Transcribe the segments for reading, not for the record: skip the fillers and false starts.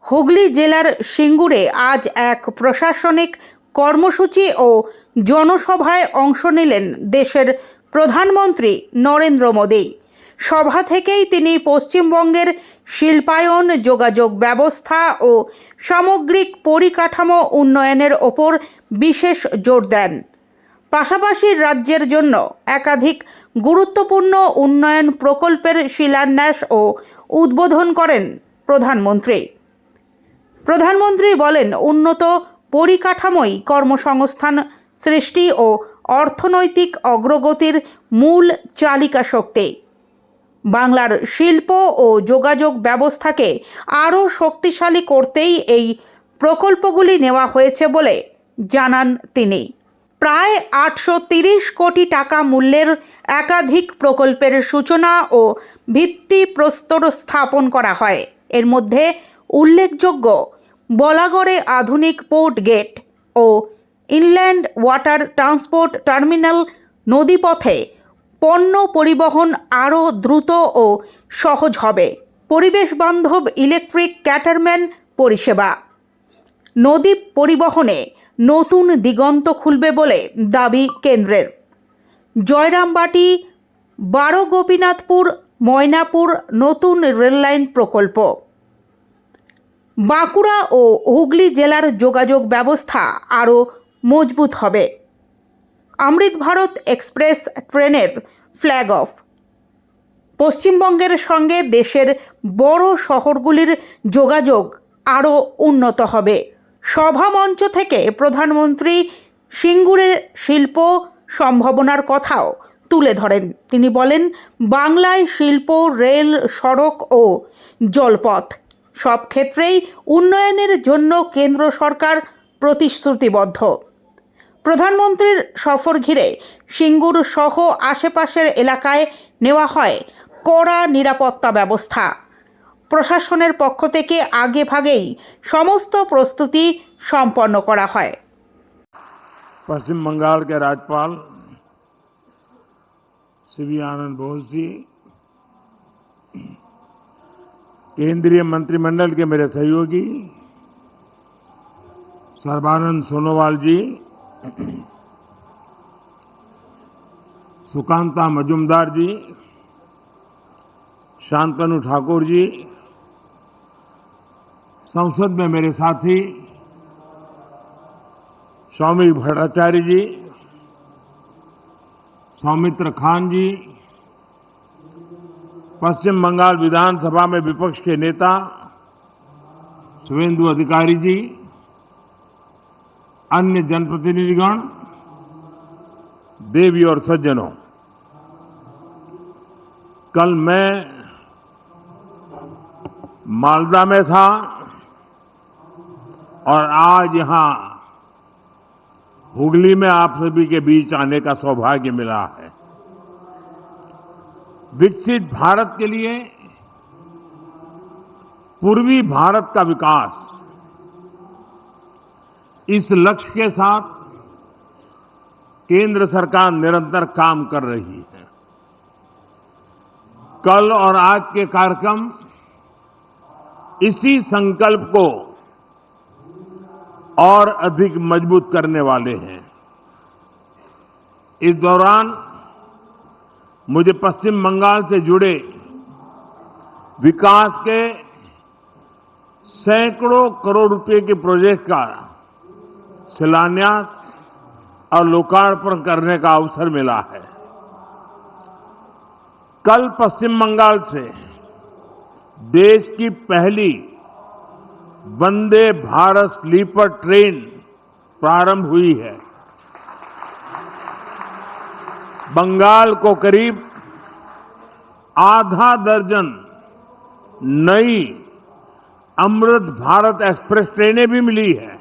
হুগলি জেলার সিঙ্গুরে আজ এক প্রশাসনিক কর্মসূচি ও জনসভায় অংশ নিলেন দেশের প্রধানমন্ত্রী নরেন্দ্র মোদী। সভা থেকেই তিনি পশ্চিমবঙ্গের শিল্পায়ন, যোগাযোগ ব্যবস্থা ও সামগ্রিক পরিকাঠামো উন্নয়নের ওপর বিশেষ জোর দেন। পাশাপাশি রাজ্যের জন্য একাধিক গুরুত্বপূর্ণ উন্নয়ন প্রকল্পের শিলান্যাস ও উদ্বোধন করেন প্রধানমন্ত্রী বলেন, উন্নত পরিকাঠামোই কর্মসংস্থান সৃষ্টি ও অর্থনৈতিক অগ্রগতির মূল চালিকা শক্তি। বাংলার শিল্প ও যোগাযোগ ব্যবস্থাকে আরও শক্তিশালী করতেই এই প্রকল্পগুলি নেওয়া হয়েছে বলে জানান তিনি। প্রায় 830 কোটি টাকা মূল্যের একাধিক প্রকল্পের সূচনা ও ভিত্তিপ্রস্তর স্থাপন করা হয়। এর মধ্যে উল্লেখযোগ্য বলাগড়ে আধুনিক পোর্ট গেট ও ইনল্যান্ড ওয়াটার ট্রান্সপোর্ট টার্মিনাল, নদীপথে পণ্য পরিবহন আরও দ্রুত ও সহজ হবে, পরিবেশ বান্ধব ইলেকট্রিক ক্যাটারম্যান পরিষেবা, নদী পরিবহনে নতুন দিগন্ত খুলবে বলে দাবি কেন্দ্রের। জয়রামবাটি, বারোগোপীনাথপুর, ময়নাপুর নতুন রেললাইন প্রকল্প। বাঁকুড়া ও হুগলি জেলার যোগাযোগ ব্যবস্থা আরও মজবুত হবে। অমৃত ভারত এক্সপ্রেস ট্রেনের ফ্ল্যাগ অফ। পশ্চিমবঙ্গের সঙ্গে দেশের বড় শহরগুলির যোগাযোগ আরও উন্নত হবে। সভামঞ্চ থেকে প্রধানমন্ত্রী সিঙ্গুরের শিল্প সম্ভাবনার কথাও তুলে ধরেন। তিনি বলেন, বাংলায় শিল্প, রেল, সড়ক ও জলপথ সব ক্ষেত্রেই উন্নয়নের জন্য কেন্দ্র সরকার প্রতিশ্রুতিবদ্ধ। প্রধানমন্ত্রীর সফর ঘিরে সিঙ্গুর সহ আশেপাশের এলাকায় নেওয়া হয় কড়া নিরাপত্তা ব্যবস্থা। প্রশাসনের পক্ষ থেকে আগেভাগেই সমস্ত প্রস্তুতি সম্পন্ন করা হয়। पश्चिम बंगाल के राज्यपाल श्री आनंद बोस जी, केंद्रीय मंत्रिमंडल के मेरे सहयोगी सर्बानंद सोनोवाल जी, सुकांता मजुमदार जी, शांतनु ठाकुर जी, संसद में मेरे साथी सौमिक भट्टाचार्य जी, सौमित्र खान जी, पश्चिम बंगाल विधानसभा में विपक्ष के नेता शुभेंदु अधिकारी जी, अन्य जनप्रतिनिधिगण, देवी और सज्जनों, कल मैं मालदा में था और आज यहां हुगली में आप सभी के बीच आने का सौभाग्य मिला है। विकसित भारत के लिए पूर्वी भारत का विकास, इस लक्ष्य के साथ केंद्र सरकार निरंतर काम कर रही है। कल और आज के कार्यक्रम इसी संकल्प को और अधिक मजबूत करने वाले हैं। इस दौरान मुझे पश्चिम बंगाल से जुड़े विकास के सैकड़ों करोड़ रुपए के प्रोजेक्ट का शिलान्यास और लोकार्पण करने का अवसर मिला है। कल पश्चिम बंगाल से देश की पहली वंदे भारत स्लीपर ट्रेन प्रारंभ हुई है। बंगाल को करीब आधा दर्जन नई अमृत भारत एक्सप्रेस ट्रेनें भी मिली है।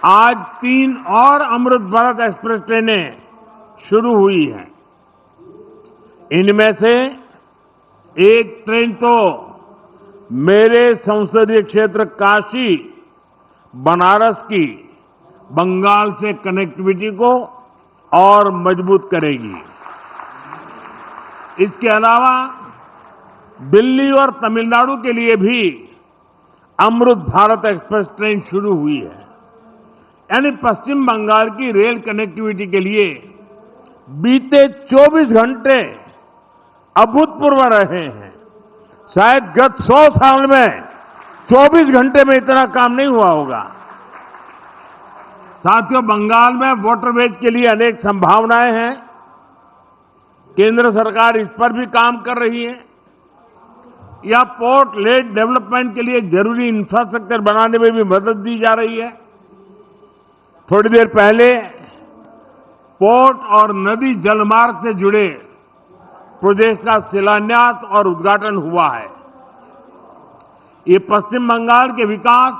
आज 3 और अमृत भारत एक्सप्रेस ट्रेनें शुरू हुई हैं। इनमें से एक ट्रेन तो मेरे संसदीय क्षेत्र काशी बनारस की बंगाल से कनेक्टिविटी को और मजबूत करेगी। इसके अलावा दिल्ली और तमिलनाडु के लिए भी अमृत भारत एक्सप्रेस ट्रेन शुरू हुई है। यानी पश्चिम बंगाल की रेल कनेक्टिविटी के लिए बीते 24 घंटे अभूतपूर्व रहे हैं। शायद गत 100 साल में 24 घंटे में इतना काम नहीं हुआ होगा। साथियों, बंगाल में वाटरवेज के लिए अनेक संभावनाएं हैं। केंद्र सरकार इस पर भी काम कर रही है। या पोर्ट लेड डेवलपमेंट के लिए जरूरी इंफ्रास्ट्रक्चर बनाने में भी मदद दी जा रही है। थोड़ी देर पहले पोर्ट और नदी जलमार्ग से जुड़े प्रोजेक्ट का शिलान्यास और उद्घाटन हुआ है। ये पश्चिम बंगाल के विकास,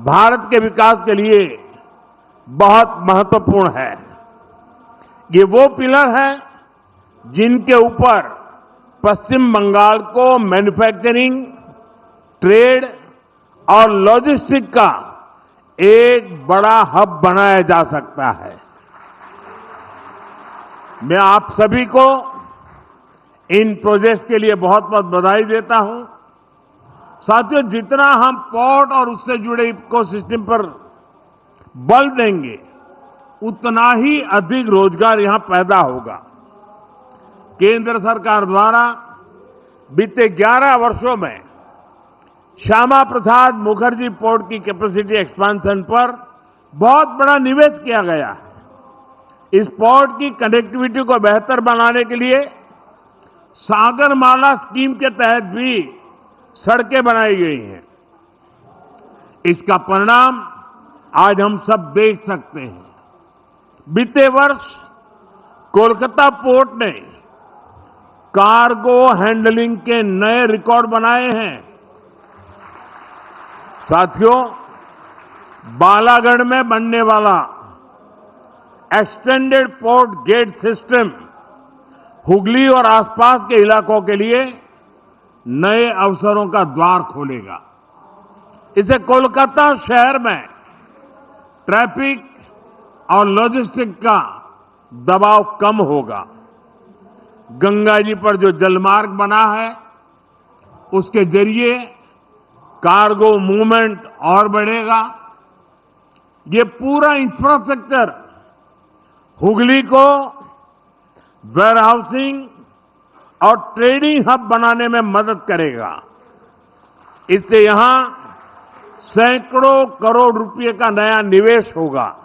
भारत के विकास के लिए बहुत महत्वपूर्ण है। ये वो पिलर है जिनके ऊपर पश्चिम बंगाल को मैन्युफैक्चरिंग, ट्रेड और लॉजिस्टिक का एक बड़ा हब बनाया जा सकता है। मैं आप सभी को इन प्रोजेक्ट्स के लिए बहुत बहुत बधाई देता हूं। साथियों, जितना हम पोर्ट और उससे जुड़े इकोसिस्टम पर बल देंगे, उतना ही अधिक रोजगार यहां पैदा होगा। केंद्र सरकार द्वारा बीते 11 वर्षों में श्यामा प्रसाद मुखर्जी पोर्ट की कैपेसिटी एक्सपेंशन पर बहुत बड़ा निवेश किया गया है। इस पोर्ट की कनेक्टिविटी को बेहतर बनाने के लिए सागरमाला स्कीम के तहत भी सड़कें बनाई गई हैं। इसका परिणाम आज हम सब देख सकते हैं। बीते वर्ष कोलकाता पोर्ट ने कार्गो हैंडलिंग के नए रिकॉर्ड बनाए हैं। साथियों, बालागढ़ में बनने वाला extended port gate system Hooghly और आसपास के इलाकों के लिए नए अवसरों का द्वार खोलेगा। इससे कोलकाता शहर में ट्रैफिक और लॉजिस्टिक का दबाव कम होगा। गंगा जी पर जो जलमार्ग बना है, उसके जरिए कार्गो मूवमेंट और बढ़ेगा। ये पूरा इंफ्रास्ट्रक्चर हुगली को वेयरहाउसिंग और ट्रेडिंग हब बनाने में मदद करेगा। इससे यहां सैकड़ों करोड़ रुपए का नया निवेश होगा।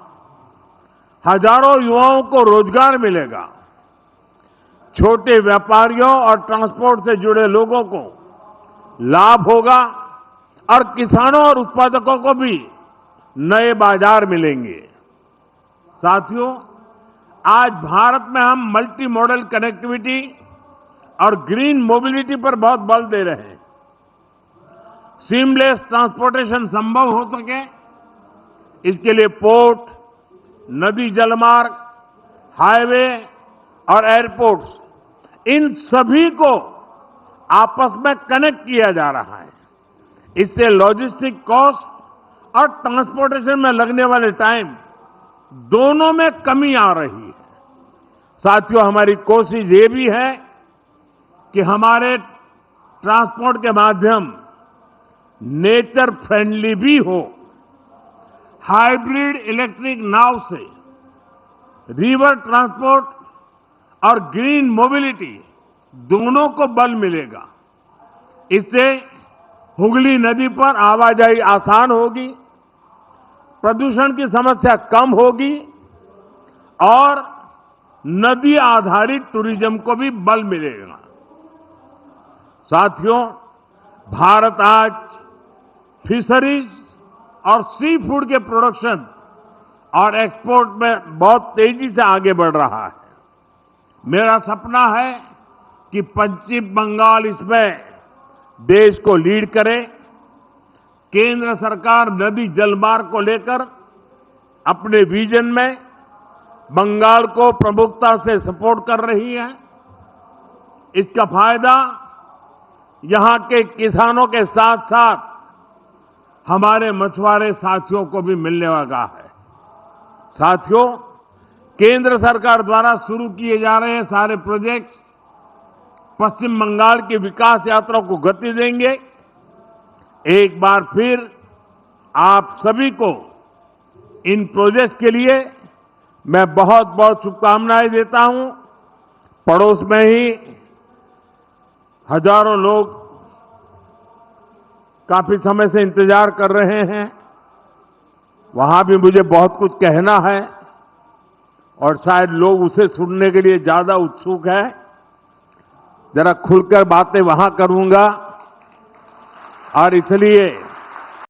हजारों युवाओं को रोजगार मिलेगा। छोटे व्यापारियों और ट्रांसपोर्ट से जुड़े लोगों को लाभ होगा और किसानों और उत्पादकों को भी नए बाजार मिलेंगे। साथियों, आज भारत में हम मल्टी मॉडल कनेक्टिविटी और ग्रीन मोबिलिटी पर बहुत बल दे रहे हैं। सीमलेस ट्रांसपोर्टेशन संभव हो सके, इसके लिए पोर्ट, नदी जलमार्ग, हाईवे और एयरपोर्ट्स, इन सभी को आपस में कनेक्ट किया जा रहा है। इससे लॉजिस्टिक कॉस्ट और ट्रांसपोर्टेशन में लगने वाले टाइम दोनों में कमी आ रही है। साथियों, हमारी कोशिश ये भी है कि हमारे ट्रांसपोर्ट के माध्यम नेचर फ्रेंडली भी हो। हाइब्रिड इलेक्ट्रिक नाव से रिवर ट्रांसपोर्ट और ग्रीन मोबिलिटी दोनों को बल मिलेगा। इससे हुगली नदी पर आवाजाही आसान होगी, प्रदूषण की समस्या कम होगी और नदी आधारित टूरिज्म को भी बल मिलेगा। साथियों, भारत आज फिशरीज और सी फूड के प्रोडक्शन और एक्सपोर्ट में बहुत तेजी से आगे बढ़ रहा है। मेरा सपना है कि पश्चिम बंगाल इसमें देश को लीड करे। केंद्र सरकार नदी जलमार्ग को लेकर अपने विजन में बंगाल को प्रमुखता से सपोर्ट कर रही है। इसका फायदा यहां के किसानों के साथ साथ हमारे मछुआरे साथियों को भी मिलने वाला है। साथियों, केंद्र सरकार द्वारा शुरू किए जा रहे सारे प्रोजेक्ट्स पश्चिम बंगाल की विकास यात्रा को गति देंगे। एक बार फिर आप सभी को इन प्रोजेक्ट्स के लिए मैं बहुत बहुत शुभकामनाएं देता हूं। पड़ोस में ही हजारों लोग काफी समय से इंतजार कर रहे हैं। वहां भी मुझे बहुत कुछ कहना है और शायद लोग उसे सुनने के लिए ज्यादा उत्सुक है। जरा खुलकर बातें वहां करूंगा और इसलिए